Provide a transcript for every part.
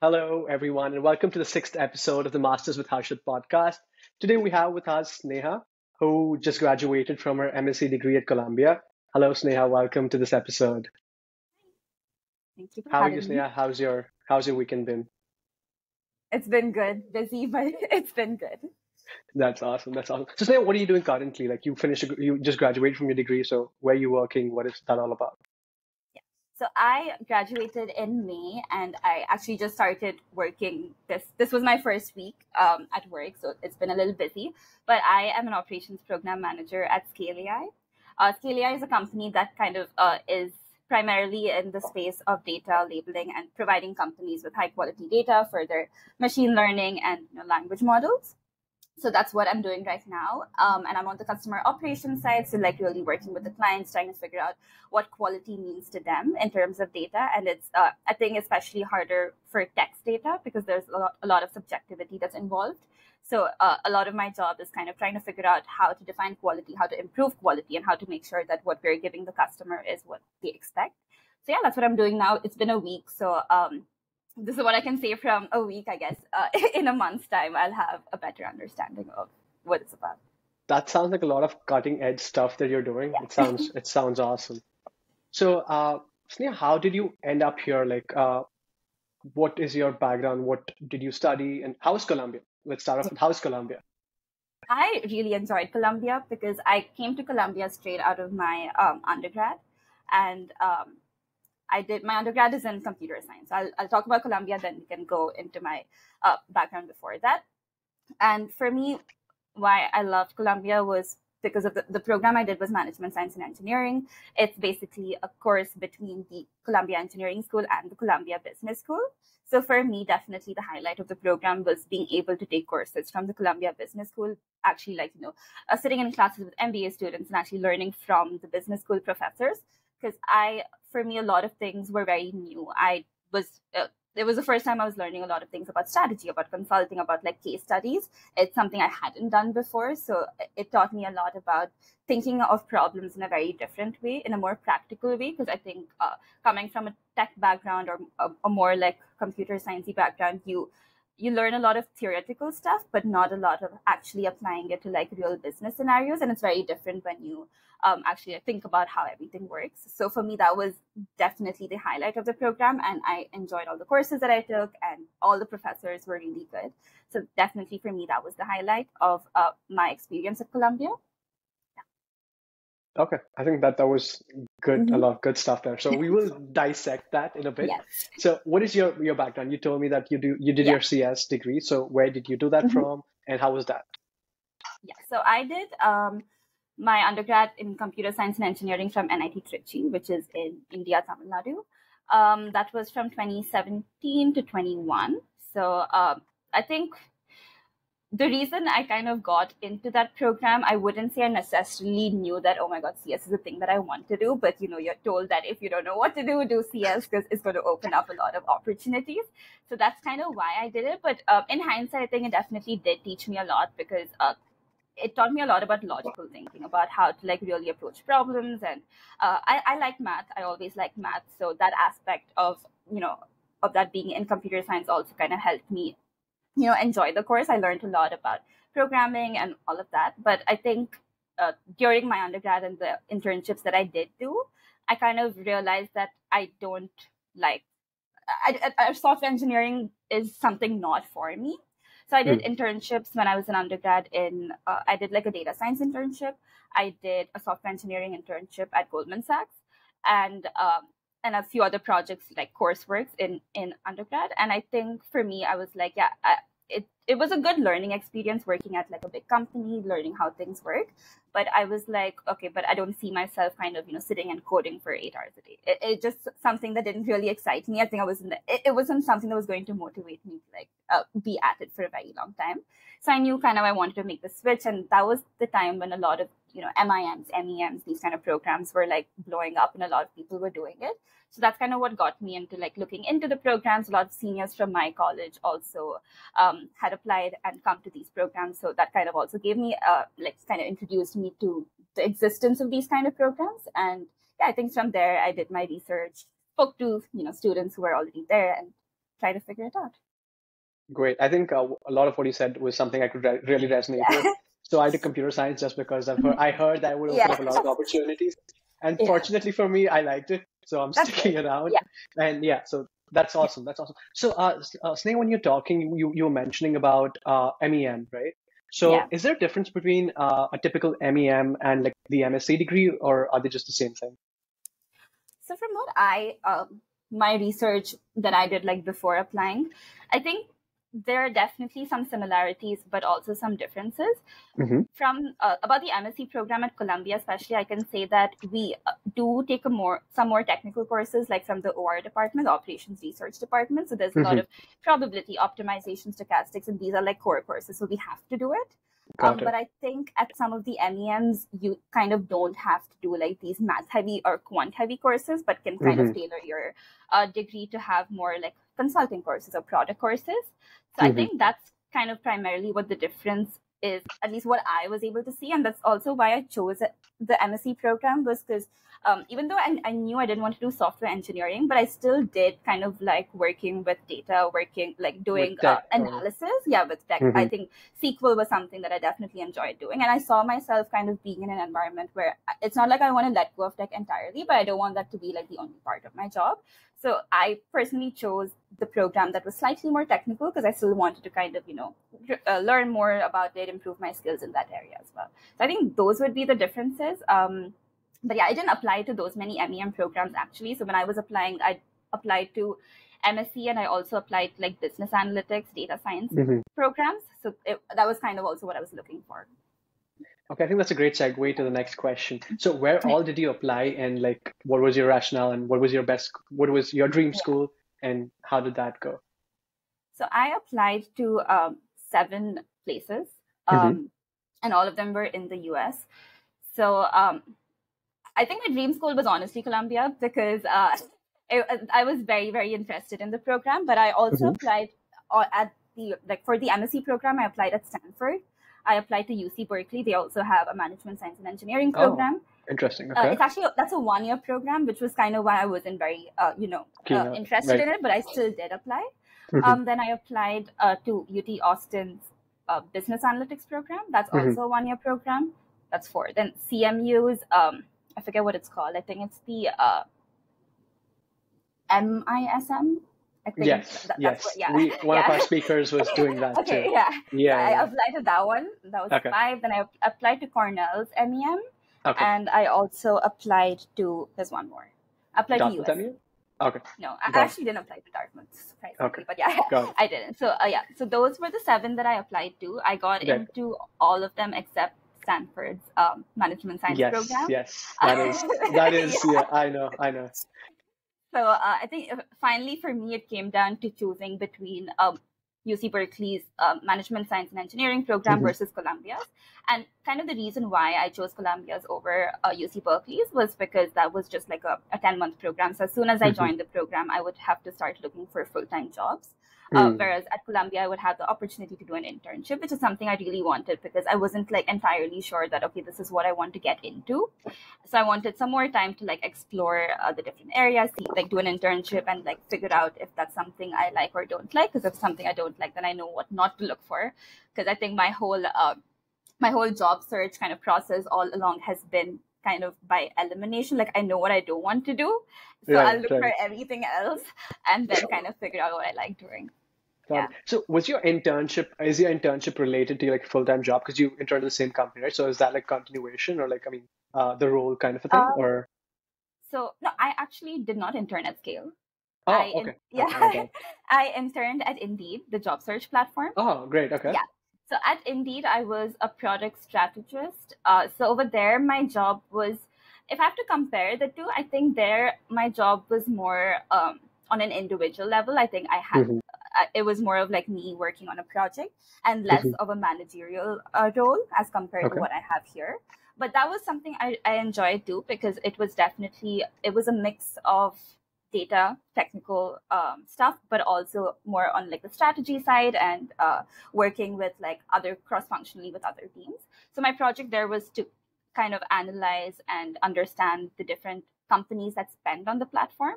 Hello, everyone, and welcome to the sixth episode of the Masters with Harshith podcast. Today we have with us Sneha, who just graduated from her MSc degree at Columbia. Hello, Sneha. Welcome to this episode. Thank you for How are you, having me. Sneha? How's your weekend been? It's been good, busy, but it's been good. That's awesome. That's awesome. So, Sneha, what are you doing currently? Like, you just graduated from your degree. So, where are you working? What is that all about? Yeah. So I graduated in May, and I actually just started working. This was my first week at work, so it's been a little busy. But I am an operations program manager at Scale AI. Scale AI is a company that kind of is primarily in the space of data labeling and providing companies with high quality data for their machine learning and language models. So that's what I'm doing right now. And I'm on the customer operations side. So like really working with the clients, trying to figure out what quality means to them in terms of data. And it's, I think, especially harder for text data because there's a lot of subjectivity that's involved. So a lot of my job is kind of trying to figure out how to define quality, how to improve quality, and how to make sure that what we're giving the customer is what they expect. So yeah, that's what I'm doing now. It's been a week. So this is what I can say from a week, I guess. In a month's time, I'll have a better understanding of what it's about. That sounds like a lot of cutting edge stuff that you're doing. It sounds awesome. So, Sneha, how did you end up here? Like, what is your background? What did you study? And how's Columbia? Let's start off with how's Columbia? I really enjoyed Columbia because I came to Columbia straight out of my undergrad. And I did my undergrad is in computer science. I'll talk about Columbia, then we can go into my background before that. And for me, why I loved Columbia was because of the program I did was management science and engineering. It's basically a course between the Columbia Engineering School and the Columbia Business School. So for me, definitely the highlight of the program was being able to take courses from the Columbia Business School, actually sitting in classes with MBA students and actually learning from the business school professors. Because for me, a lot of things were very new. Was it was the first time I was learning a lot of things about strategy, about consulting, about like case studies. It's something I hadn't done before. So it taught me a lot about thinking of problems in a very different way, in a more practical way. Because I think coming from a tech background or a more like computer sciencey background, you learn a lot of theoretical stuff, but not a lot of actually applying it to like real business scenarios. And it's very different when you actually think about how everything works. So for me, that was definitely the highlight of the program. And I enjoyed all the courses that I took, and all the professors were really good. So definitely for me, that was the highlight of my experience at Columbia. Okay, I think that was good, a Hmm. lot of good stuff there. So we will dissect that in a bit. Yes. So what is your background? You told me that you did Yeah. your CS degree. So where did you do that Hmm. from, and how was that? Yeah. So I did my undergrad in computer science and engineering from NIT Trichy, which is in India, Tamil Nadu. That was from 2017 to 21. So I think the reason I kind of got into that program, I wouldn't say I necessarily knew that, oh my God, CS is a thing that I want to do. But, you're told that if you don't know what to do CS because it's going to open up a lot of opportunities. So that's kind of why I did it. But in hindsight, I think it definitely did teach me a lot because it taught me a lot about logical thinking, about how to like really approach problems. And I like math. I always like math. So that aspect of that being in computer science also kind of helped me enjoy the course. I learned a lot about programming and all of that. But I think during my undergrad and the internships that I did do, I kind of realized that I don't like software engineering is something not for me. So I did Hmm. internships when I was an undergrad I did like a data science internship. I did a software engineering internship at Goldman Sachs, and and a few other projects like courseworks in undergrad. And I think for me, I was like, yeah, it was a good learning experience working at like a big company, learning how things work. But I was like, okay, but I don't see myself kind of sitting and coding for 8 hours a day. It just something that didn't really excite me. I think I was it wasn't something that was going to motivate me to like be at it for a very long time. So I knew kind of I wanted to make the switch, and that was the time when a lot of MIMs, MEMs, these kind of programs were like blowing up, and a lot of people were doing it. So that's kind of what got me into like looking into the programs. A lot of seniors from my college also had applied and come to these programs. So that kind of also gave me like kind of introduced me to the existence of these kind of programs. And yeah, I think from there I did my research, spoke to students who were already there, and try to figure it out. Great. I think a lot of what you said was something I could really resonate with. Yeah. So I did computer science just because Mhm. I heard that would open Yeah. up a lot of opportunities. And Yeah. fortunately for me, I liked it. So I'm That's sticking good. around. Yeah. And yeah, so that's Yeah. awesome. That's awesome. So, Sneha, when you're talking, you were mentioning about MEM, right? So Yeah. is there a difference between a typical MEM and like the MSc degree, or are they just the same thing? So from what my research that I did like before applying, I think there are definitely some similarities, but also some differences. Mm-hmm. From about the MSc program at Columbia, especially, I can say that we do take some more technical courses, like from the OR department, the Operations Research Department. So there's a lot Mm-hmm. of probability, optimization, stochastics, and these are like core courses. So we have to do it. Got But it. I think at some of the MEMs, you kind of don't have to do like these math heavy or quant heavy courses, but can kind Mm-hmm. of tailor your degree to have more like consulting courses or product courses. So I Mm-hmm. think that's kind of primarily what the difference is, at least what I was able to see. And that's also why I chose the MSc program, was because even though I knew I didn't want to do software engineering, but I still did kind of like working with data, working like doing With tech or analysis. Yeah, with tech. I mm-hmm. think SQL was something that I definitely enjoyed doing. And I saw myself kind of being in an environment where it's not like I want to let go of tech entirely, but I don't want that to be like the only part of my job. So I personally chose the program that was slightly more technical because I still wanted to kind of, learn more about it, improve my skills in that area as well. So I think those would be the differences. But yeah, I didn't apply to those many MEM programs actually. So when I was applying, I applied to MSc and I also applied to like business analytics, data science Mm-hmm. programs. So that was kind of also what I was looking for. Okay, I think that's a great segue to the next question. So, where all did you apply, and like, what was your rationale, and what was your dream Yeah. school, and how did that go? So I applied to 7 places, Mm-hmm. and all of them were in the US. So I think my dream school was honestly Columbia because I was very, very interested in the program. But I also Mm-hmm. applied at for the MSc program, I applied at Stanford. I applied to UC Berkeley. They also have a management science and engineering Oh, program. interesting. Okay, It's actually that's a 1-year program, which was kind of why I wasn't very keen up, interested right? in it, but I still did apply. Mm-hmm. Then I applied to UT Austin's business analytics program. That's Mm-hmm. also a 1-year program. That's 4. Then CMU's I forget what it's called. I think it's the MISM. I think Yes, that's what. yes. Yeah, We One of our yeah. speakers was doing that too. Okay, yeah. So Yeah, I yeah. applied to that one. That was Okay, 5. Then I applied to Cornell's MEM, okay. and I also applied to. There's one more. I applied to Dartmouth, USC. MU? Okay, No, I got it. actually didn't apply to Dartmouth, Okay, surprisingly. But yeah, got I didn't. So yeah, so those were the 7 that I applied to. I got it. Right. into all of them except Stanford's management science Yes, program. yes. That is. Yeah. Yeah, I know, I know. So I think finally for me it came down to choosing between UC Berkeley's management science and engineering program Mm-hmm. versus Columbia's. And kind of the reason why I chose Columbia's over UC Berkeley's was because that was just like a 10-month program. So as soon as I Mm-hmm. joined the program, I would have to start looking for full-time jobs. Mm. Whereas at Columbia, I would have the opportunity to do an internship, which is something I really wanted because I wasn't like entirely sure that, okay, this is what I want to get into. So I wanted some more time to like explore the different areas, see, like do an internship and like figure out if that's something I like or don't like. Because if it's something I don't like, then I know what not to look for. Because I think my whole job search kind of process all along has been kind of by elimination. Like I know what I don't want to do, so I'll Right, look for right. everything else and then kind of figure out what I like doing. Got Yeah. it. So is your internship related to your like full-time job? Because you interned at the same company, right? So is that like continuation or like, I mean, the role kind of a thing Um, or? so no, I actually did not intern at Scale. Oh, okay. Yeah, Okay, my bad. I interned at Indeed, the job search platform. Oh, great. Okay. Yeah. So at Indeed, I was a product strategist. So over there, my job was, if I have to compare the two, I think there my job was more on an individual level. I think Mm-hmm. it was more of like me working on a project and less Mm-hmm. of a managerial role as compared to Okay. what I have here. But that was something I enjoyed too because it was a mix of data technical stuff, but also more on like the strategy side and working with like other cross-functionally with other teams. So my project there was to kind of analyze and understand the different companies that spend on the platform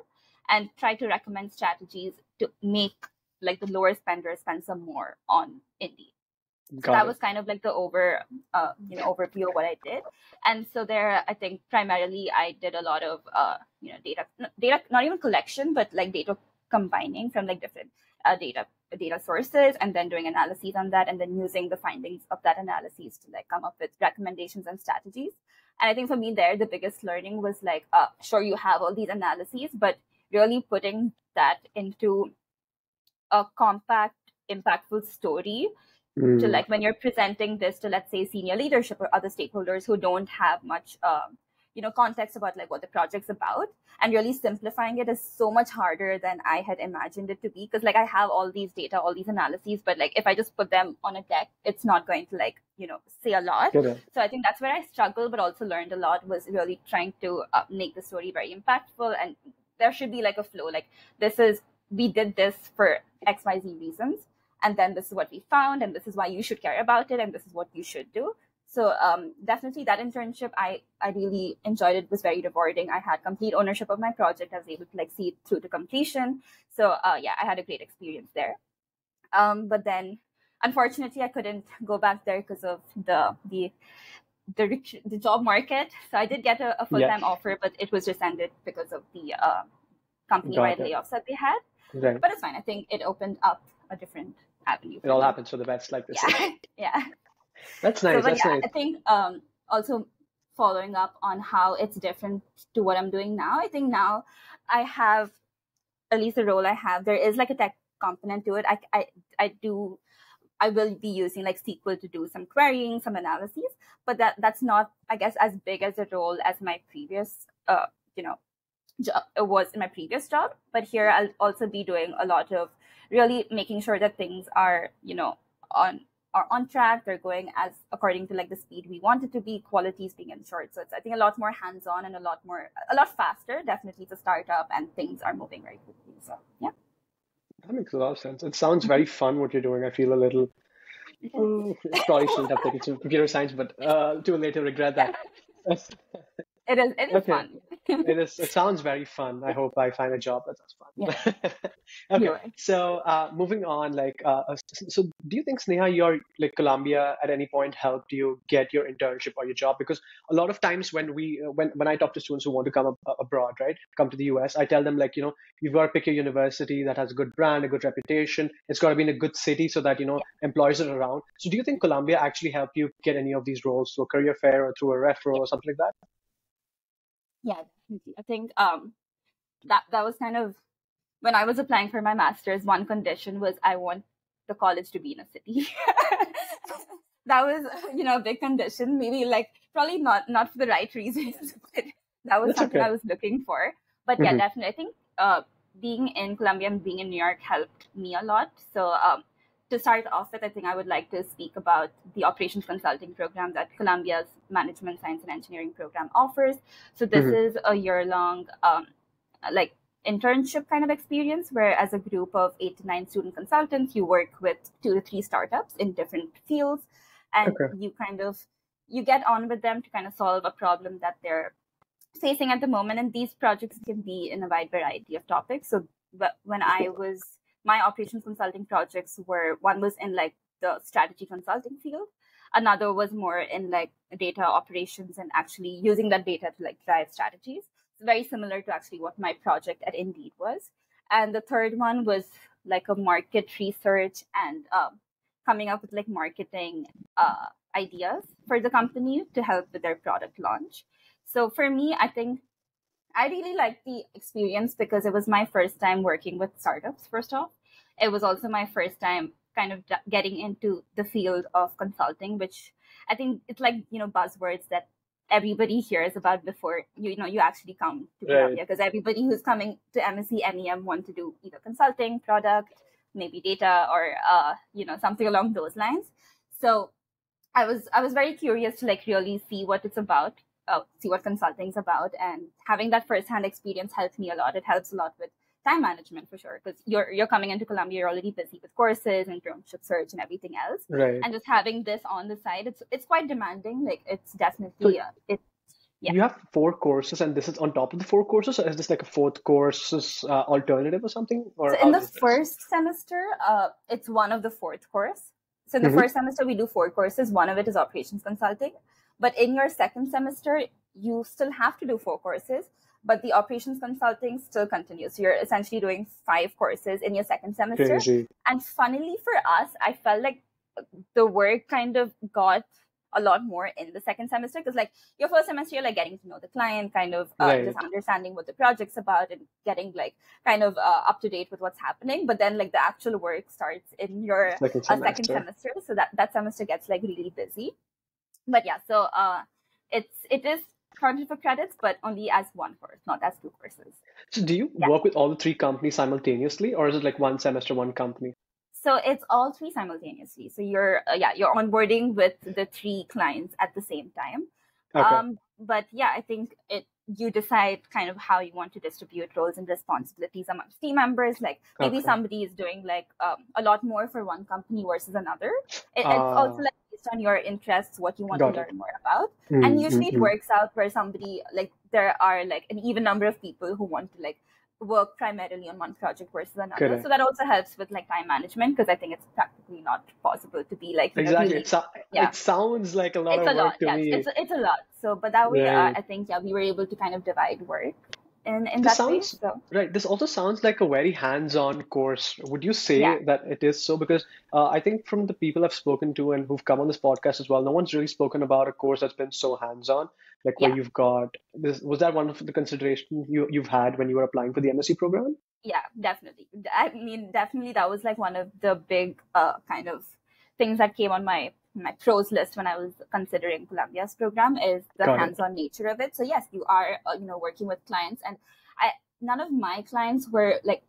and try to recommend strategies to make like the lower spenders spend some more on Indeed. So Got that it. was kind of like the overview of what I did. And so there, I think primarily I did a lot of data, not even collection, but like data combining from like different data sources, and then doing analyses on that, and then using the findings of that analysis to like come up with recommendations and strategies. And I think for me there, the biggest learning was like, sure, you have all these analyses, but really putting that into a compact, impactful story to like when you're presenting this to, let's say, senior leadership or other stakeholders who don't have much context about like what the project's about, and really simplifying it is so much harder than I had imagined it to be, because like I have all these data, all these analyses, but like if I just put them on a deck, it's not going to like say a lot. So I think that's where I struggled, but also learned a lot, was really trying to make the story very impactful. And there should be like a flow, like we did this for XYZ reasons, and then this is what we found, and this is why you should care about it, and this is what you should do. So definitely that internship, I really enjoyed it. It was very rewarding. I had complete ownership of my project. I was able to like see it through to completion. So yeah, I had a great experience there. But then unfortunately I couldn't go back there because of the job market. So I did get a full-time offer, but it was rescinded because of the company-wide layoffs that they had. Right. But it's fine. I think it opened up a different avenue. It all happens for the best, like this. Yeah. That's nice. That's nice. I think also following up on how it's different to what I'm doing now. I think now I have, at least the role I have, there is like a tech component to it. I will be using like SQL to do some querying, some analyses, but that's not, I guess, as big as a role as my previous job was in my previous job. But here I'll also be doing a lot of really making sure that things are on track. They're going as according to like the speed we want it to be. Quality is being ensured. So it's, I think, a lot more hands-on and a lot faster. Definitely it's a startup and things are moving very quickly. So yeah. That makes a lot of sense. It sounds very fun what you're doing. I feel a little, probably shouldn't have taken some computer science, but too late to regret that. It is fun. It sounds very fun. I hope I find a job that sounds fun. Yeah. Okay. Right. So moving on, so do you think, Sneha, your like Columbia at any point helped you get your internship or your job? Because a lot of times when I talk to students who want to come abroad, right, come to the US, I tell them like, you've got to pick a university that has a good brand, a good reputation. It's got to be in a good city so that, employers are around. So do you think Columbia actually helped you get any of these roles through a career fair or through a referral or something like that? Yeah, definitely. I think that was kind of, when I was applying for my master's, one condition was I want the college to be in a city. That was, a big condition. Maybe like probably not for the right reasons, but that was That's something okay. I was looking for. But yeah, definitely. I think being in Columbia and being in New York helped me a lot. So to start off with, I think I would like to speak about the operations consulting program that Columbia's Management Science and Engineering program offers. So this is a year-long like internship kind of experience, where as a group of 8 to 9 student consultants, you work with 2 to 3 startups in different fields, and you get on with them to kind of solve a problem that they're facing at the moment. And these projects can be in a wide variety of topics. So when my operations consulting projects were, one was in like the strategy consulting field, another was more in like data operations and actually using that data to like drive strategies. It's very similar to actually what my project at Indeed was. And the third one was like a market research and coming up with like marketing ideas for the company to help with their product launch. So for me, I think I really liked the experience because it was my first time working with startups, first off. It was also my first time kind of getting into the field of consulting, which I think it's like, buzzwords that everybody hears about before, you actually come to Columbia, because everybody who's coming to MSE, MEM want to do either consulting, product, maybe data, or, something along those lines. So I was very curious to like really see what it's about. See what consulting is about, and having that firsthand experience helped me a lot. It helps a lot with time management for sure, because you're coming into Columbia, you're already busy with courses, internship search, and everything else. Right. And just having this on the side, it's quite demanding. Like it's definitely Yeah. you have four courses, and this is on top of the four courses, or is this like a fourth course's alternative or something, So or in how the does this? first semester, it's one of the fourth course. So in the Hmm. first semester, we do four courses. One of it is operations consulting. But in your second semester, you still have to do four courses, but the operations consulting still continues. So you're essentially doing five courses in your second semester. Crazy. And funnily for us, I felt like the work kind of got a lot more in the second semester because like your first semester you're like getting to know the client, kind of just Right. understanding what the project's about and getting like kind of up to date with what's happening, but then like the actual work starts in your Second second semester. semester, so that semester gets like really busy. But yeah, so it is counted for credits, but only as one course, not as two courses. So do you Yeah. work with all the three companies simultaneously, or is it like one semester, one company? So it's all three simultaneously. So you're onboarding with the three clients at the same time. Okay. But yeah, I think it you decide kind of how you want to distribute roles and responsibilities amongst team members. Like maybe Okay. somebody is doing like a lot more for one company versus another. It's also Uh, like based on your interests, what you want to got it. learn more about. And Mm, usually mm, it mm. works out where somebody like there are like an even number of people who want to like work primarily on one project versus another. So Correct. that also helps with like time management because I think it's practically not possible to be like, Exactly. really, It yeah, sounds like a lot it's of a lot. work to Yeah, me. it's a lot. So, but that way, Right. I think, yeah, we were able to kind of divide work in This that way. sounds So, right. This also sounds like a very hands-on course. Would you yeah, say that it is so? Because I think from the people I've spoken to and who've come on this podcast as well, no one's really spoken about a course that's been so hands-on, like where yeah. you've got this. Was that one of the considerations you've had when you were applying for the MSc program? Yeah, definitely. I mean, definitely that was like one of the big kind of things that came on my pros list when I was considering Columbia's program is the Got it. hands-on nature of it. So yes, you are working with clients, and I none of my clients were like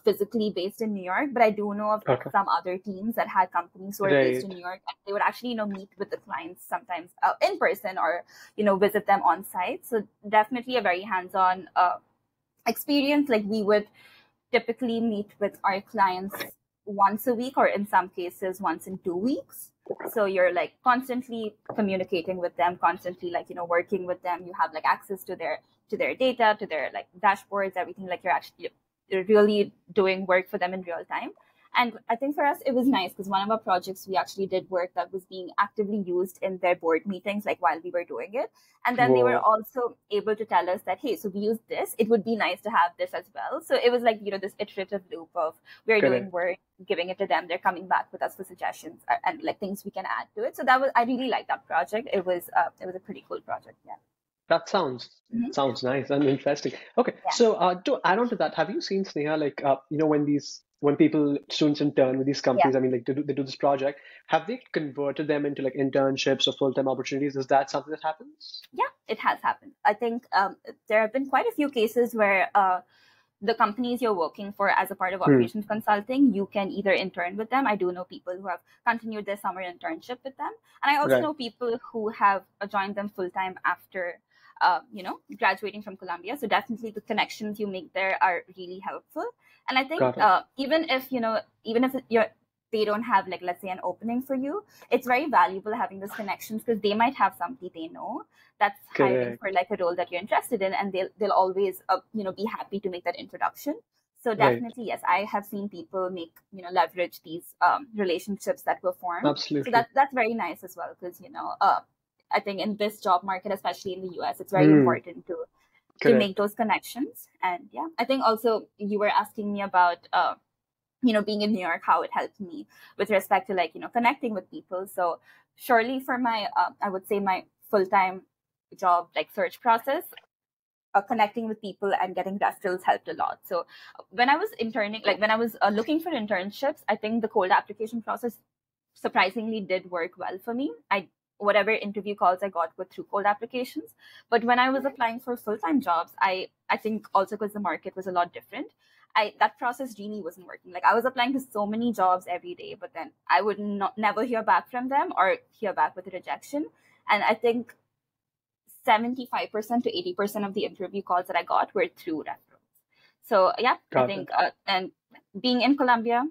physically based in New York, but I do know of Okay. some other teams that had companies who are based in Right. New York, and they would actually meet with the clients sometimes in person or visit them on site. So definitely a very hands-on experience. Like we would typically meet with our clients once a week or in some cases once in 2 weeks. So you're like constantly communicating with them, constantly like working with them. You have like access to their data, to their like dashboards, everything. Like you're really doing work for them in real time. And I think for us, it was nice because one of our projects, we actually did work that was being actively used in their board meetings, like while we were doing it. And then they were Whoa. also able to tell us that, hey, so we use this. It would be nice to have this as well. So it was like, this iterative loop of we're doing Correct. work, giving it to them. They're coming back with us for suggestions and like things we can add to it. So I really liked that project. It was a pretty cool project. Yeah. That sounds nice and interesting. Okay, Yeah. so to add on to that, have you seen Sneha like when people students intern with these Yeah. companies, I mean like they do this project, have they converted them into like internships or full-time opportunities? Is that something that happens? Yeah, it has happened. I think there have been quite a few cases where the companies you're working for as a part of Hmm. operations consulting, you can either intern with them. I do know people who have continued their summer internship with them. And I also Right. know people who have joined them full time after, graduating from Columbia. So definitely the connections you make there are really helpful. And I think Got it. even if they don't have like, let's say, an opening for you, it's very valuable having those connections because they might have somebody they know that's hiring Correct. for like a role that you're interested in, and they'll always be happy to make that introduction. So Right. definitely, yes, I have seen people make leverage these relationships that were formed. So Absolutely. that's very nice as well because I think in this job market, especially in the US, it's very Hmm. important to make Correct. those connections. And yeah, I think also you were asking me about being in New York, how it helped me with respect to like connecting with people. So surely for my I would say my full time job like search process, connecting with people and getting referrals helped a lot. So when I was interning, like when I was looking for internships, I think the cold application process surprisingly did work well for me. I Whatever interview calls I got were through cold applications. But when I was applying for full-time jobs, I think also because the market was a lot different, that process really wasn't working. Like I was applying to so many jobs every day, but then I would never hear back from them or hear back with a rejection. And I think 75% to 80% of the interview calls that I got were through referrals. So yeah, I Got think it. and being in Colombia,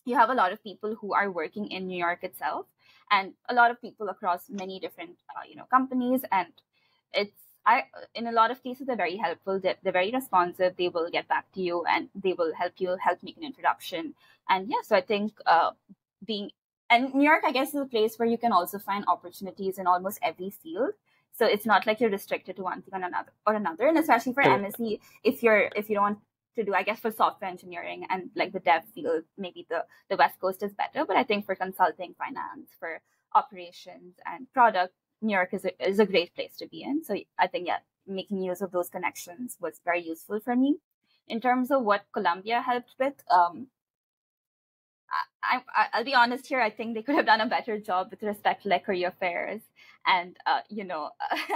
you have a lot of people who are working in New York itself, and a lot of people across many different companies, and it's in a lot of cases, they're very helpful. They're very responsive. They will get back to you and they will help make an introduction. And yeah, so I think being, and New York, I guess, is a place where you can also find opportunities in almost every field. So it's not like you're restricted to one thing or another. And especially for Correct. MSE, if you don't want to do, I guess, for software engineering and like the dev field, maybe the West Coast is better. But I think for consulting, finance, for operations and product, New York is a great place to be in. So I think, yeah, making use of those connections was very useful for me. In terms of what Columbia helped with, I'll be honest here. I think they could have done a better job with respect to like career fairs and,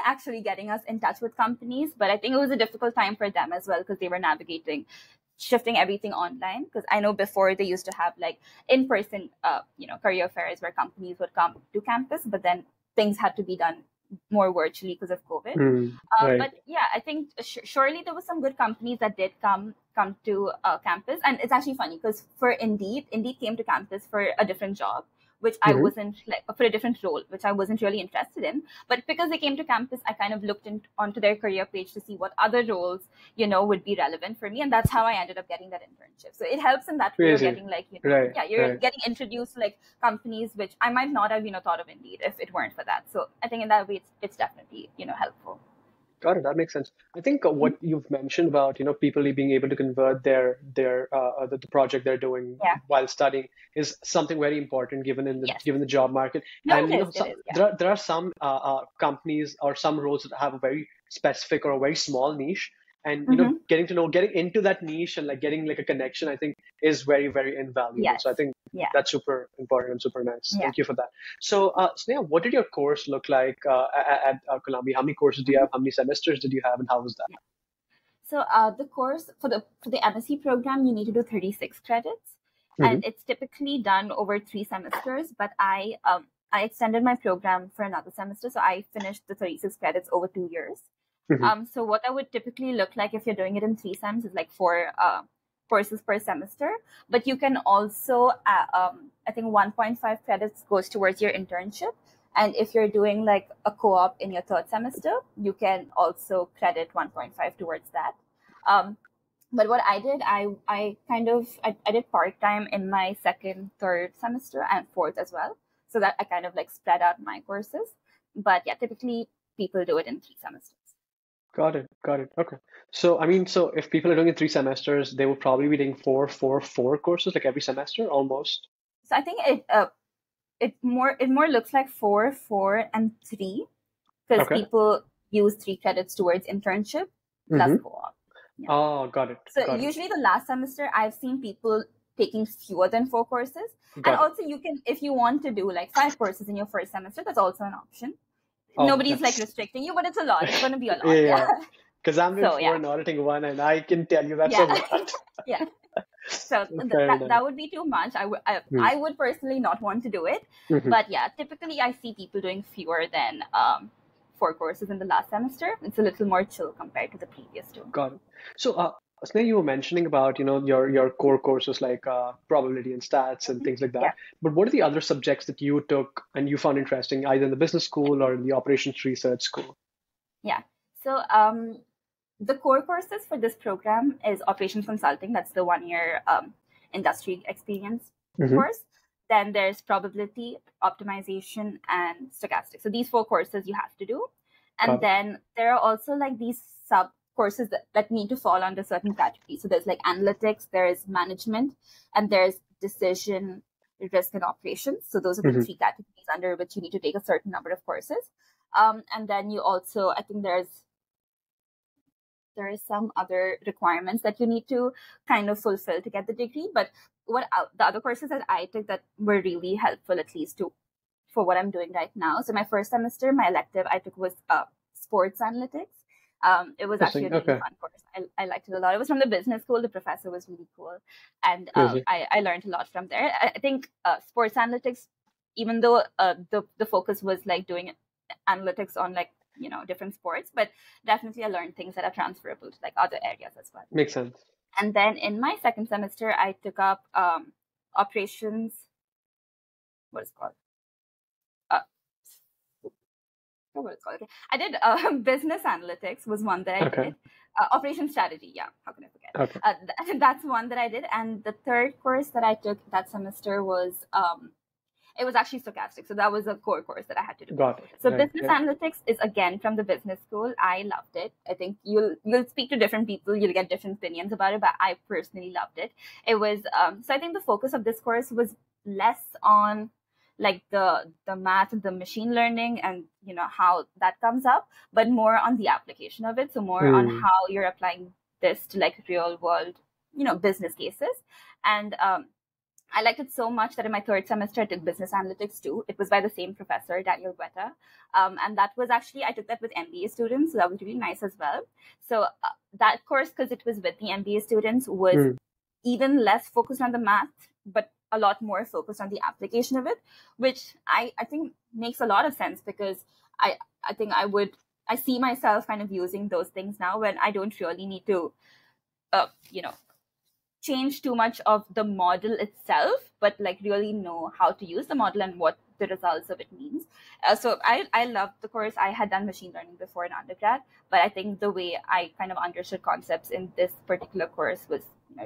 actually getting us in touch with companies. But I think it was a difficult time for them as well because they were navigating shifting everything online. Because I know before they used to have like in-person, career fairs where companies would come to campus, but then things had to be done more virtually because of COVID. Right. But yeah, I think surely there were some good companies that did come to campus. And it's actually funny because for Indeed came to campus for a different job, which I wasn't like for a different role, which I wasn't really interested in. But because they came to campus, I kind of looked onto their career page to see what other roles, would be relevant for me. And that's how I ended up getting that internship. So it helps in that way. You're getting like, Right. you're getting introduced to like companies which I might not have, thought of Indeed if it weren't for that. So I think in that way, it's definitely, helpful. Got it. That makes sense. I think what you've mentioned about, people being able to convert the project they're doing Yeah. while studying is something very important given Yes. given the job market. No, And it is, yeah. there are some companies or some roles that have a very specific or a very small niche, and getting into that niche and like getting like a connection, I think is very, very invaluable. Yes. So I think Yeah. that's super important and super nice. Yeah. Thank you for that. So, Sneha, what did your course look like at Columbia? How many courses do you have? How many semesters did you have, and how was that? So the course for the MSc program, you need to do 36 credits, Mm-hmm. and it's typically done over 3 semesters. But I extended my program for another semester, so I finished the 36 credits over 2 years. Mm-hmm. So what that would typically look like if you're doing it in 3 sems is like 4 courses per semester. But you can also, I think 1.5 credits goes towards your internship. And if you're doing like a co-op in your 3rd semester, you can also credit 1.5 towards that. But what I did, I did part-time in my 2nd, 3rd semester and 4th as well. So that I kind of like spread out my courses. But yeah, typically people do it in 3 semesters. Got it. Okay. So, I mean, so if people are doing it 3 semesters, they will probably be doing four courses like every semester almost. So I think it more looks like 4, 4, and 3 because Okay. people use 3 credits towards internship plus co-op. Yeah. Oh, got it. So usually the last semester I've seen people taking fewer than 4 courses. And also you can, if you want to do like 5 courses in your 1st semester, that's also an option. Nobody's like restricting you, but it's a lot. It's going to be a lot. Yeah. Because I'm doing 4 and auditing 1, and I can tell you that's a lot. Yeah. So that would be too much. I would personally not want to do it. But yeah, typically I see people doing fewer than 4 courses in the last semester. It's a little more chill compared to the previous 2. Got it. So, Sneha, you were mentioning about, your core courses like probability and stats and things like that. Yeah. But what are the other subjects that you took and you found interesting, either in the business school or in the operations research school? Yeah. So the core courses for this program is operations consulting. That's the 1-year industry experience course. Then there's probability, optimization, and stochastics. So these 4 courses you have to do. And then there are also like these sub courses that need to fall under certain categories. So there's like analytics, there's management, and there's decision, risk, and operations. So those are the 3 categories under which you need to take a certain number of courses. And then you also, I think there is some other requirements that you need to kind of fulfill to get the degree. But what the other courses that I took that were really helpful, at least for what I'm doing right now. So my 1st semester, my elective I took was sports analytics. It was actually a really fun course. I liked it a lot. It was from the business school. The professor was really cool. And I learned a lot from there. I think sports analytics, even though the focus was like doing analytics on like, different sports, but definitely I learned things that are transferable to like other areas as well. Makes sense. And then in my 2nd semester, I took up operations, what is it called? what it's called. Okay. I did business analytics was one that I Okay. did. Operation strategy, yeah. How can I forget? Okay. That's one that I did. And the third course that I took that semester was it was actually stochastic. So that was a core course that I had to do. Got it. So Right. business Yeah. analytics is again from the business school. I loved it. I think you'll speak to different people, you'll get different opinions about it, but I personally loved it. It was so I think the focus of this course was less on like the math and the machine learning and how that comes up, but more on the application of it. So more on Hmm. how you're applying this to like real world business cases. And I liked it so much that in my third semester, I took business analytics too. It was by the same professor, Daniel Guetta. And that was actually, I took that with MBA students. So that was really nice as well. So that course, because it was with the MBA students, was Hmm. even less focused on the math, but a lot more focused on the application of it, which I think makes a lot of sense because I think I see myself kind of using those things now when I don't really need to, uh, you know, change too much of the model itself, but like really know how to use the model and what the results of it means. So I loved the course. I had done machine learning before in undergrad, but I think the way I kind of understood concepts in this particular course was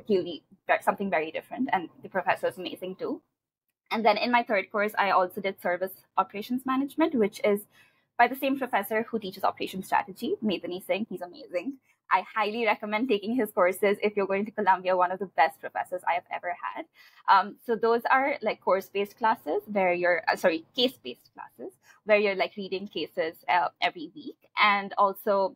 really something very different, and the professor was amazing too. And then in my third course, I also did service operations management, which is by the same professor who teaches operations strategy, Medani Singh. He's amazing. I highly recommend taking his courses if you're going to Columbia, one of the best professors I have ever had. So those are like course-based classes where you're, case-based classes where you're like reading cases every week. And also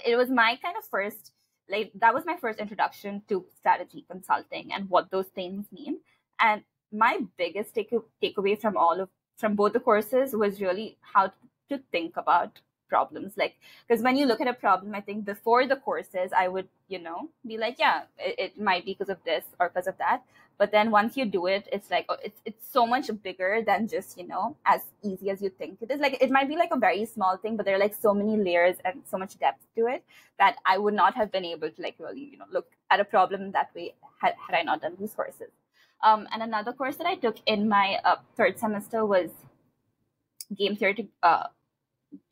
it was my kind of first, like, that was my first introduction to strategy consulting and what those things mean. And my biggest takeaway from both the courses was really how to think about problems. Like, because when you look at a problem, I think before the courses I would be like, yeah, it might be because of this or because of that. But then once you do it, it's like, oh, it's so much bigger than just as easy as you think it is. Like, it might be like a very small thing, but there are like so many layers and so much depth to it that I would not have been able to like really look at a problem that way had I not done these courses. And another course that I took in my third semester was game theoretic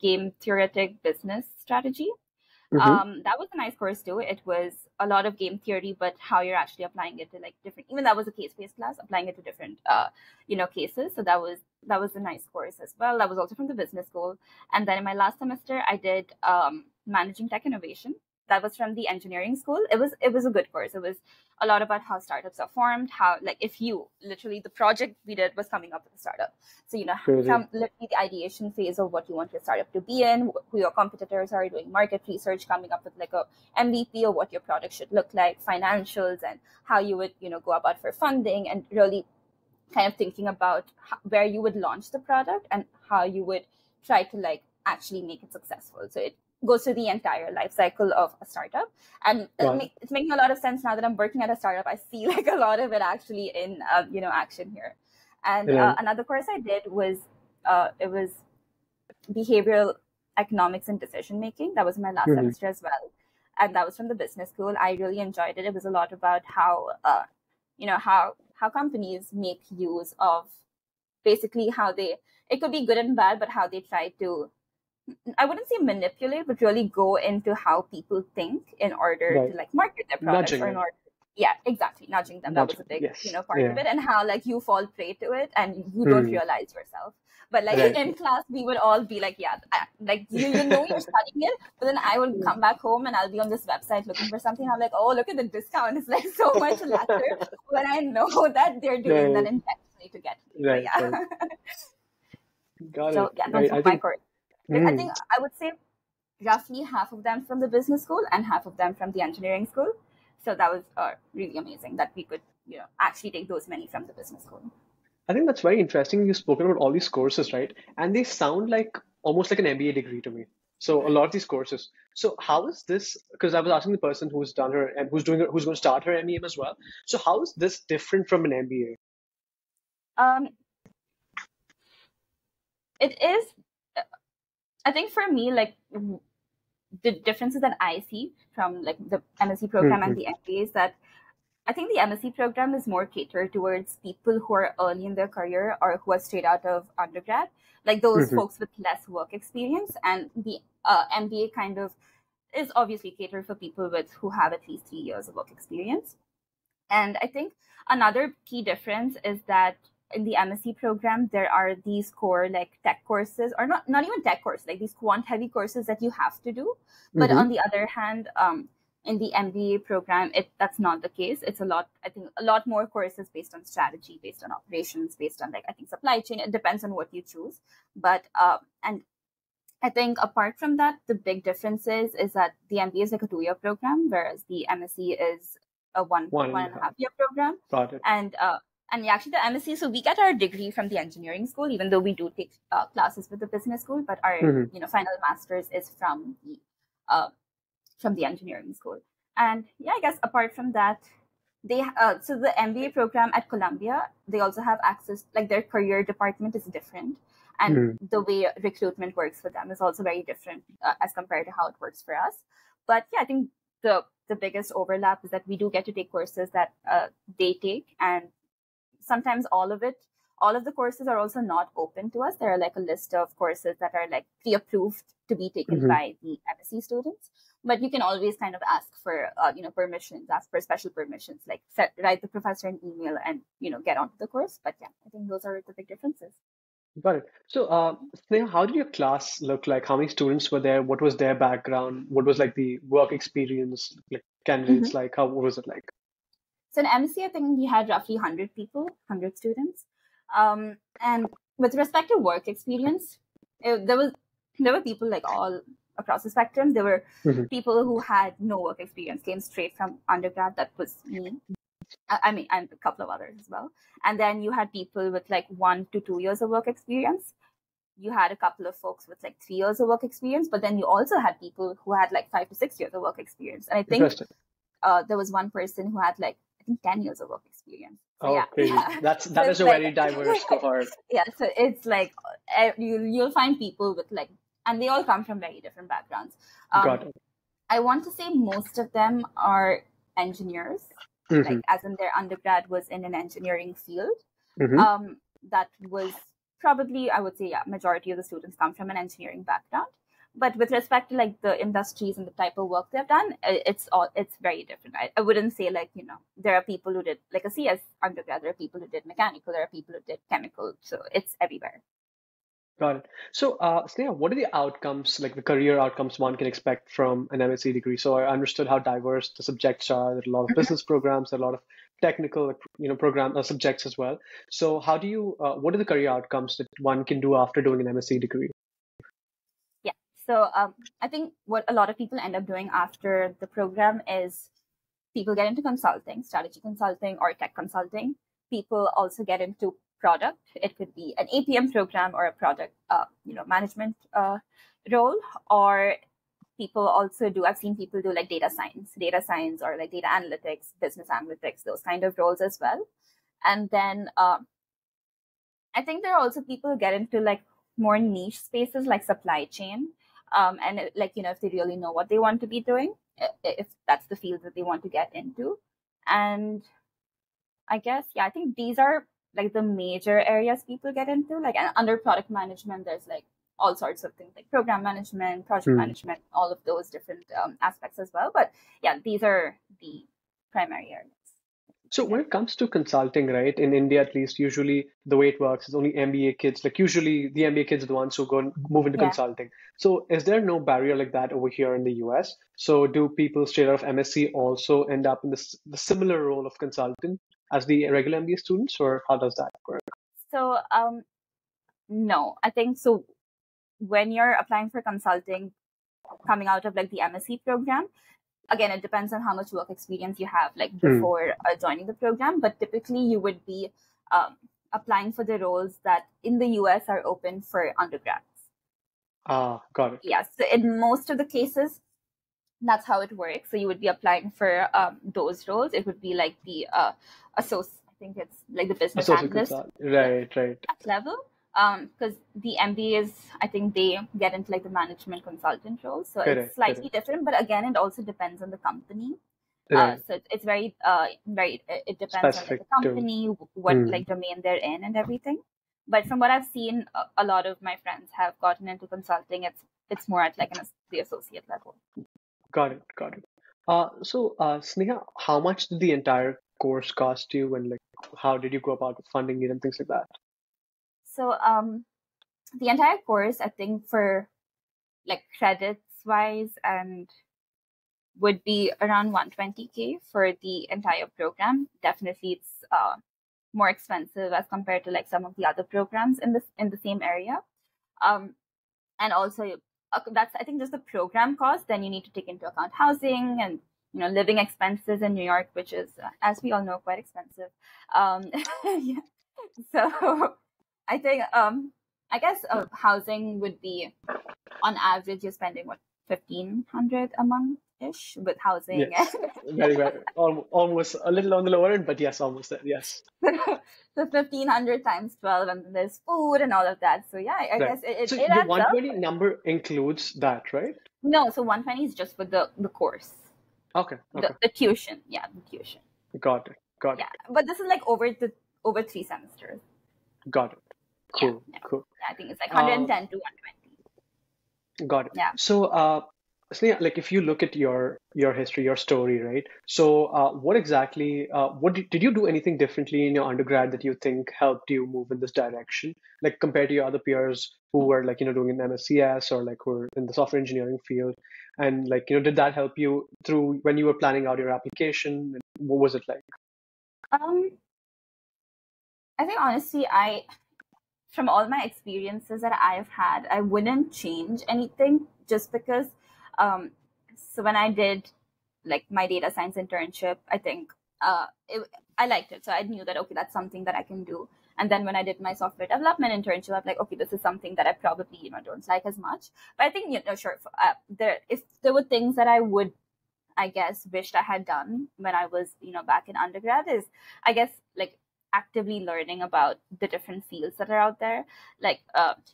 game theoretic business strategy. Hmm. That was a nice course too. It was a lot of game theory, but how you're actually applying it to like different. Even that was a case-based class, applying it to different, cases. So that was a nice course as well. That was also from the business school. And then in my last semester, I did managing tech innovation. That was from the engineering school. It was a good course. It was a lot about how startups are formed. How, like, if you literally, the project we did was coming up with a startup. So Crazy. from literally the ideation phase of what you want your startup to be in, who your competitors are, doing market research, coming up with like a MVP or what your product should look like, financials, and how you would go about for funding, and really kind of thinking about where you would launch the product and how you would try to like actually make it successful. So it goes through the entire life cycle of a startup, and Got it. it's making a lot of sense now that I'm working at a startup. I see like a lot of it actually in action here. And Right. another course I did was it was behavioral economics and decision making. That was my last Hmm. semester as well, and that was from the business school. I really enjoyed it. It was a lot about how how companies make use of basically how they, it could be good and bad, but how they try to, I wouldn't say manipulate, but really go into how people think in order Right. to like market their products, Nudging or in them. order, yeah, exactly, nudging them. That was Nudging. a big, Yes. part of Yeah. it, and how like you fall prey to it and you don't Hmm. realize yourself. But like Right. in class, we would all be like, yeah, like you you're studying it, but then I would come back home and I'll be on this website looking for something. I'm like, oh, look at the discount. It's like so much lesser when I know that they're doing that Right. intentionally to get me. But Right. yeah. Right. Got So it. yeah, those Right. were I my think. courses. Like, I Hmm. think I would say roughly half of them from the business school and half of them from the engineering school. So that was really amazing that we could, actually take those many from the business school. I think that's very interesting. You've spoken about all these courses, right? And they sound like almost like an MBA degree to me. So a lot of these courses. So how is this? Because I was asking the person who's done her and who's going to start her MEM as well. So how is this different from an MBA? Um, it is, I think for me, like the differences that I see from like the MSc program and Hmm. the MBA is that I think the MSc program is more catered towards people who are early in their career or who are straight out of undergrad, like those Hmm. folks with less work experience. And the MBA kind of is obviously catered for people with who have at least 3 years of work experience. And I think another key difference is that in the MSc program, there are these core like tech courses, or not even tech courses, like these quant heavy courses that you have to do. But Hmm. on the other hand, in the MBA program, that's not the case. It's I think a lot more courses based on strategy, based on operations, based on like I think supply chain. It depends on what you choose. But and I think apart from that, the big difference is that the MBA is like a 2 year program, whereas the MSc is a One one and and a a half. half year program. Got it. And yeah, actually the MSc, so we get our degree from the engineering school, even though we do take classes with the business school, but our Hmm. final master's is uh, from the engineering school. And yeah, I guess apart from that, they so the MBA program at Columbia, they also have access, like their career department is different, and Hmm. the way recruitment works for them is also very different as compared to how it works for us. But yeah, I think the biggest overlap is that we do get to take courses that they take, and sometimes all of the courses are also not open to us. There are like a list of courses that are like pre-approved to be taken Hmm. by the MSc students, but you can always kind of ask for permissions, ask for special permissions, like write the professor an email and get onto the course. But yeah, I think those are the big differences. Got it. So, Sneha, how did your class look like? How many students were there? What was their background? What was like the work experience, like Mhm. candidates like? What was it like? So in MSc, I think we had roughly 100 people, 100 students. And with respect to work experience, it, there were people like all across the spectrum. There were Hmm. people who had no work experience, came straight from undergrad. That was me. I mean, and a couple of others as well. And then you had people with like 1 to 2 years of work experience. You had a couple of folks with like 3 years of work experience, but then you also had people who had like 5 to 6 years of work experience. And I think Interesting. there was one person who had like I think 10 years of work experience. So Oh, yeah, crazy. yeah. So That is it's a like very diverse cohort. yeah. So it's like you'll find people with like, and they all come from very different backgrounds. Got it. I want to say most of them are engineers, Hmm. like as in their undergrad was in an engineering field. Hmm. That was probably, I would say, yeah, majority of the students come from an engineering background. But with respect to like the industries and the type of work they've done, it's very different. I wouldn't say like there are people who did like a CS undergrad, there are people who did mechanical, there are people who did chemical, so it's everywhere. Got it. So, Sneha, what are the outcomes, like the career outcomes one can expect from an MSc degree? So I understood how diverse the subjects are. There are a lot of business programs, there are a lot of technical, program subjects as well. So how do you, what are the career outcomes that one can do after doing an MSc degree? Yeah. So I think what a lot of people end up doing after the program is people get into consulting, strategy consulting, or tech consulting. People also get into product. It could be an APM program or a product, management role. Or people also do. I've seen people do like data science, or like data analytics, business analytics, those kind of roles as well. And then I think there are also people who get into like more niche spaces like supply chain. And like, if they really know what they want to be doing, if that's the field that they want to get into. And I guess, yeah, I think these are like the major areas people get into. Like, and under product management, there's like all sorts of things like program management, project Hmm. management, all of those different aspects as well. But yeah, these are the primary areas. So Yeah. when it comes to consulting, right, in India at least, usually the way it works is only MBA kids, like usually the MBA kids are the ones who go and move into Yeah. consulting. So is there no barrier like that over here in the US? So do people straight out of MSc also end up in the similar role of consultant as the regular MBA students, or how does that work? So, no, I think so. When you're applying for consulting coming out of like the MSc program, again, it depends on how much work experience you have like Hmm. before joining the program. But typically, you would be um, applying for the roles that in the US are open for undergrads. Ah, got it. Yes, so in most of the cases, that's how it works. So you would be applying for those roles. It would be like the associate. I think it's like the business Associate analyst. consultant. Yeah, Right, right. that level. Because the MBAs, I think they get into like the management consultant role. So it's Correct, slightly correct. different, but again, it also depends on the company. Right. So it's very it depends on like Specific the to. company, what Hmm. like domain they're in and everything. But from what I've seen, a lot of my friends have gotten into consulting. It's more at like the associate level. Got it. Got it. Sneha, how much did the entire course cost you, and like, how did you go about funding it and things like that? So the entire course, I think for like credits wise and would be around 120K for the entire program. Definitely, it's more expensive as compared to like some of the other programs in the same area. Um, and also that's I think just the program cost. Then you need to take into account housing and living expenses in New York, which is as we all know quite expensive. Yeah. So I think I guess housing would be on average you're spending what 1,500 a month ish with housing. Yes, very, very, almost a little on the lower end, but yes, almost there. Yes, So 1,500 times 12, and then there's food and all of that. So yeah, I right. guess it, it, So it the adds up. 120 number includes that, right? No, so 120 is just for the course, Okay, okay, the tuition. Yeah, the tuition. got it, got Yeah, it, but this is like over 3 semesters. got it. Yeah, Cool, yeah. cool. Yeah, I think it's like Uh, 110 to 120. Got it. Yeah. So, Sneha, like if you look at your history, your story, right? So, what exactly, did you do anything differently in your undergrad that you think helped you move in this direction, like compared to your other peers who were like doing an MSCS or like who were in the software engineering field, and like did that help you through when you were planning out your application? What was it like? Um, I think honestly, from all my experiences that I've had, I wouldn't change anything just because. Um, so when I did like my data science internship, I think I liked it. So I knew that okay, that's something that I can do. And then when I did my software development internship, I'm like, okay, this is something that I probably don't like as much. But I think sure, there if there were things that I would I guess wished I had done when I was back in undergrad is I guess like actively learning about the different fields that are out there, like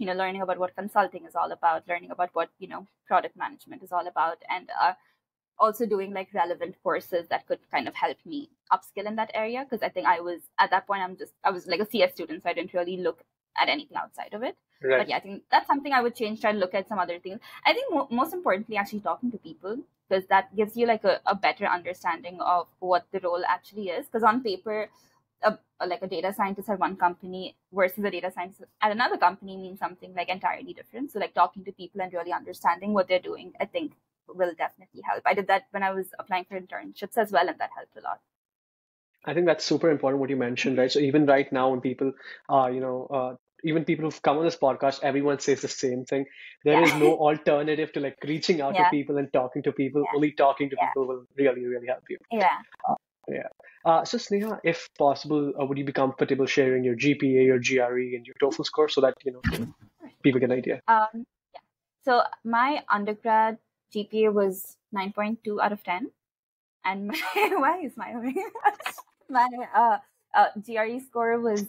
learning about what consulting is all about, learning about what product management is all about, and also doing like relevant courses that could kind of help me upskill in that area, because I think I was at that point I was like a CS student, so I didn't really look at anything outside of it. But Right. yeah, I think that's something I would change, try to look at some other things. I think most importantly actually talking to people, because that gives you like a better understanding of what the role actually is, because on paper like a data scientist at one company versus a data scientist at another company means something like entirely different. So like talking to people and really understanding what they're doing, I think will definitely help. I did that when I was applying for internships as well, and that helped a lot. I think that's super important what you mentioned, right? So even right now, when people, even people who've come on this podcast, everyone says the same thing. There Yeah. is no alternative to like reaching out to Yeah. people and talking to people. Yeah. Only talking to Yeah. people will really, really help you. Yeah. Yeah. So Sneha, if possible, would you be comfortable sharing your GPA, your GRE, and your TOEFL score so that people get an idea? Yeah. So my undergrad GPA was 9.2 out of 10, and my why are you smiling? My GRE score was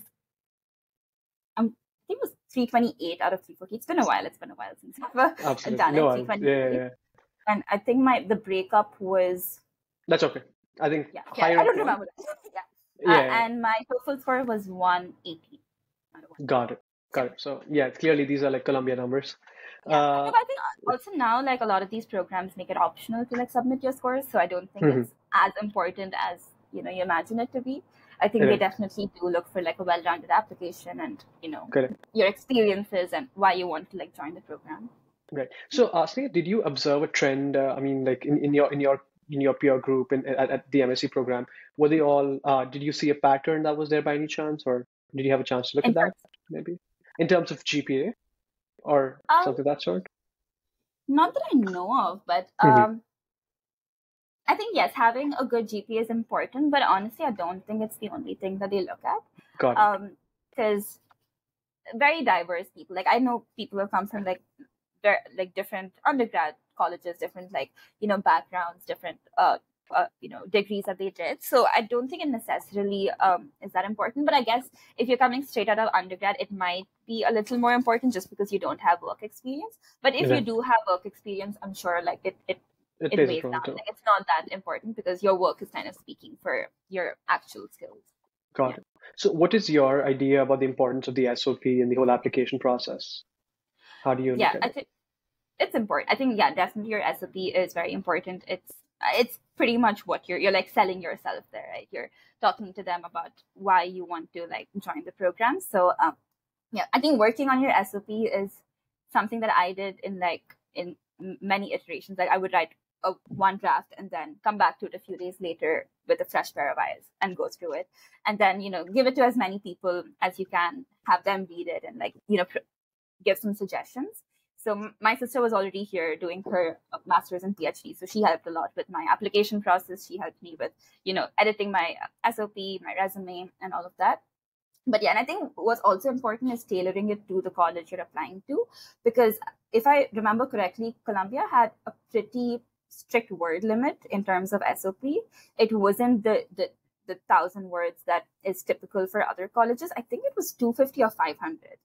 I think it was 328 out of 340. It's been a while. It's been a while since I've Absolutely. done it. No, yeah, 328, yeah. and I think the breakup was That's okay. I think yeah. Okay, higher I end don't one. remember that. Yeah. Yeah, And my TOEFL score was 180 out of got it. 180. Got it. So yeah, clearly these are like Columbia numbers. Yeah, no, Uh, but I think also now like a lot of these programs make it optional to like submit your scores, so I don't think mhm. it's as important as you imagine it to be. I think they Right. definitely do look for like a well-rounded application and Correct. your experiences and why you want to like join the program. Right. So, Sneha, did you observe a trend? I mean, like in your peer group at the MSc program, were they all? Did you see a pattern that was there by any chance, or did you have a chance to look In at that terms, maybe in terms of GPA or um, something of that sort? not that I know of, but Hmm. I think yes, having a good GPA is important, but honestly, I don't think it's the only thing that they look at. Got it. Because very diverse people. Like I know people who come from like like different undergrad colleges, different like backgrounds, different degrees that they did. So I don't think it necessarily is that important. But I guess if you're coming straight out of undergrad, it might be a little more important just because you don't have work experience. But if you Right. do have work experience, I'm sure like it It it plays a weighs role down. too. Like, it's not that important because your work is kind of speaking for your actual skills. Got Yeah. it. So what is your idea about the importance of the SOP and the whole application process? How do you look Yeah, at I it? think it's important. I think, yeah, definitely your SOP is very important. It's pretty much what you're like selling yourself there, right? You're talking to them about why you want to like join the program. So yeah, I think working on your SOP is something that I did in many iterations. Like, I would write one draft and then come back to it a few days later with a fresh pair of eyes and go through it, and then give it to as many people as you can, have them read it, and like give some suggestions. So my sister was already here doing her master's and PhD, so she helped a lot with my application process. She helped me with editing my SOP, my resume, and all of that. But yeah, and I think what's also important is tailoring it to the college you're applying to, because if I remember correctly, Columbia had a pretty strict word limit in terms of SOP. It wasn't the 1,000 words that is typical for other colleges. I think it was 250 or 500.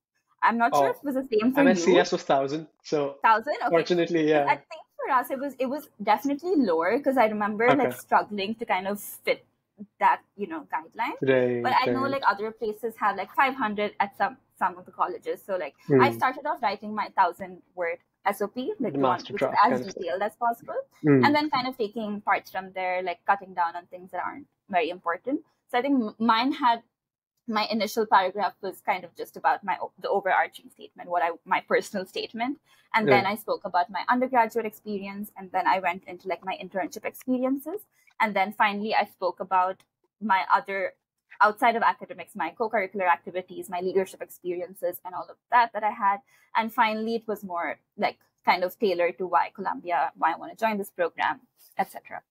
I'm not sure if Oh, it was the same for you. MSCS was 1,000. So 1,000, okay. fortunately, Because I yeah. think for us it was definitely lower, because I remember like Okay. struggling to kind of fit that guideline. But Right, I know like right. other places have like 500 at some of the colleges. So like I Mm. started off writing my 1,000 word SOP, like The the one master which is draft as kind of thing. detailed as possible, and Mm. then kind of taking parts from there, like cutting down on things that aren't very important. So I think mine had, my initial paragraph was kind of just about the overarching statement, my personal statement, and then Right. I spoke about my undergraduate experience, and then I went into like my internship experiences, and then finally I spoke about my other, outside of academics, my co-curricular activities, my leadership experiences, and all of that I had. And finally it was more like kind of tailored to why Columbia, why I want to join this program, etc.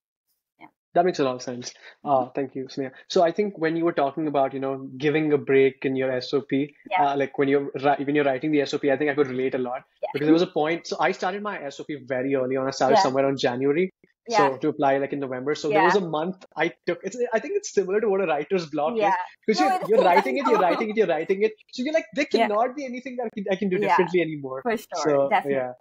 Yeah. That makes a lot of sense. Mhm. Thank you, Sneha. So I think when you were talking about, giving a break in your SOP, Yeah. like when you're writing the SOP, I think I could relate a lot because there Yeah. was a point. So I started my SOP very early on. I started Yeah. somewhere around January. Yeah. So to apply like in November. So there was Yeah. a month I took. I think it's similar to what a writer's block Yeah. is because No, you're it you're is. I writing it, you're know. writing it, you're writing it. So you're like, there Yeah. cannot be anything that I can do Yeah. differently anymore. For sure. So Definitely. yeah.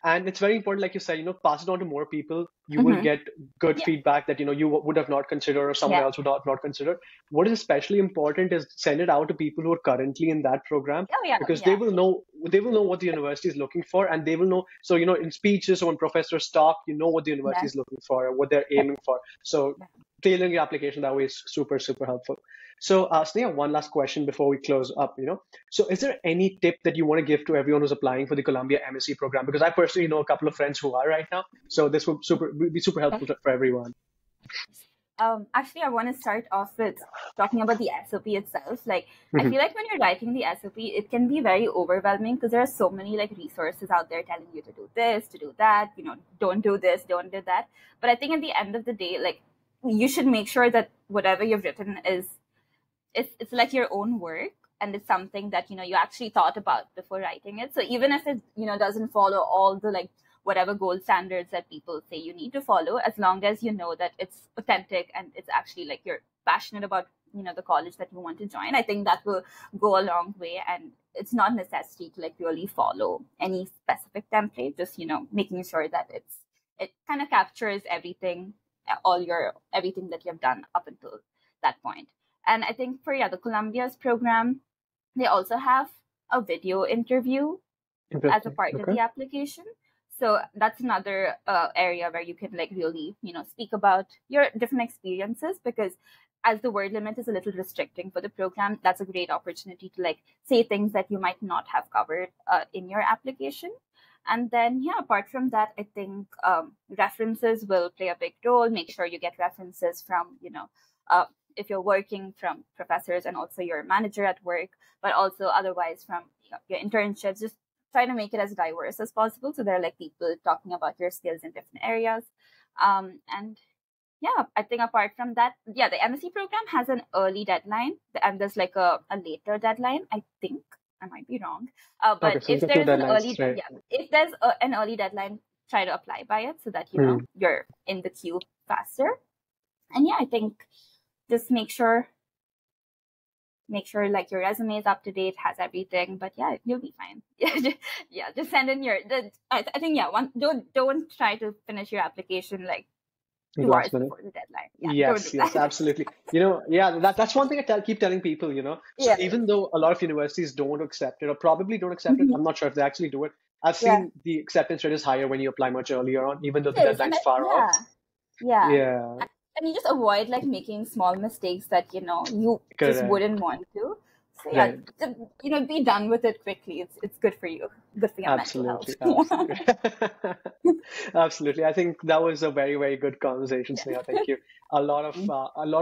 And it's very important, like you said, pass it on to more people. You will Hmm. get good Yeah. feedback that you would have not considered or someone Yeah. else would not consider. What is especially important is send it out to people who are currently in that program Oh, yeah. because Yeah. they will know what the university is looking for, and they will know. So in speeches or when professors talk, you know what the university Yeah. is looking for or what they're Yeah. aiming for. So Yeah. tailoring your application that way is super super helpful. So Sneha, one last question before we close up. So is there any tip that you want to give to everyone who's applying for the Columbia MSc program? Because I personally know a couple of friends who are right now, so this would be super Yeah. helpful for everyone. Actually, I want to start off with talking about the SOP itself. Like, I Mhm. feel like when you're writing the SOP, it can be very overwhelming because there are so many like resources out there telling you to do this, to do that, don't do this, don't do that. But I think at the end of the day, like, you should make sure that whatever you've written is, it's like your own work, and it's something that you actually thought about before writing it. So even if it doesn't follow all the like whatever gold standards that people say you need to follow, as long as you know that it's authentic and it's actually like you're passionate about the college that you want to join, I think that will go a long way. And it's not necessary to like really follow any specific template, just making sure that it kind of captures everything, everything that you've done up until that point. And I think for the Columbia's program, they also have a video interview as a Interesting. part of Okay. the application. So that's another area where you can like really speak about your different experiences, because as the word limit is a little restricting for the program, that's a great opportunity to like say things that you might not have covered in your application. And then apart from that, I think references will play a big role. Make sure you get references from uh, if you're working, from professors and also your manager at work, but also otherwise from your internships. Just try to make it as diverse as possible, so there are like people talking about your skills in different areas. And I think apart from that, the MSc program has an early deadline, and there's like a later deadline, I think. I might be wrong, Okay. but So you've if got two there's an deadlines, early right? if there's an early deadline, try to apply by it so that Hmm. you're in the queue faster. And I think just make sure make sure like your resume is up to date, has everything. But yeah, you'll be fine. Yeah, just send in I think yeah, don't try to finish your application like 2 hours Last minute. before the deadline. Yeah, don't do Yes, yes, that. absolutely. Yeah, that's one thing keep telling people. So Yeah. even though a lot of universities don't accept it or probably don't accept it, Mhm. I'm not sure if they actually do it. I've Yeah. seen the acceptance rate is higher when you apply much earlier on, even though the It is, and deadline's far off. yeah. Yeah, And you just avoid like making small mistakes that you just correct. wouldn't want to. So yeah, Right. be done with it quickly. It's good for you, good for your mental health. Absolutely, absolutely. Absolutely. I think that was a very, very good conversation, Yeah. Sneha. Thank you. A lot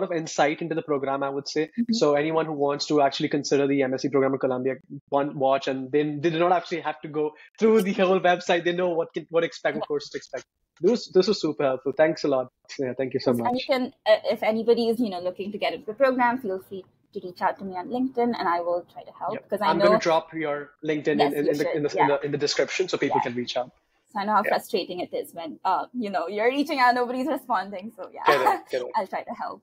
of insight into the program, I would say. Mhm. So anyone who wants to actually consider the MSc program in Columbia, one watch, and then they do not actually have to go through the whole website. They know what expect, what courses to expect. This was super helpful. Thanks a lot, Sneha. Thank you so Yes, and you much. can, if anybody is looking to get into the program, feel free to reach out to me on LinkedIn, and I will try to help Yep. because I I'm going to know. drop your LinkedIn Yes, you in the should. in the in Yeah, the in the description so people yeah. can reach out. So I know how Yeah. frustrating it is when you're reaching out, nobody's responding. So Correct. yeah, Correct. I'll try to help.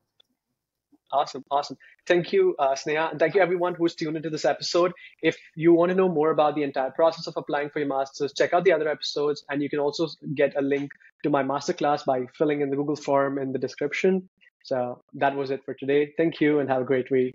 Awesome, awesome. Thank you, Sneha. And thank you, everyone who's tuned into this episode. If you want to know more about the entire process of applying for your master's, check out the other episodes. And you can also get a link to my masterclass by filling in the Google form in the description. So that was it for today. Thank you and have a great week.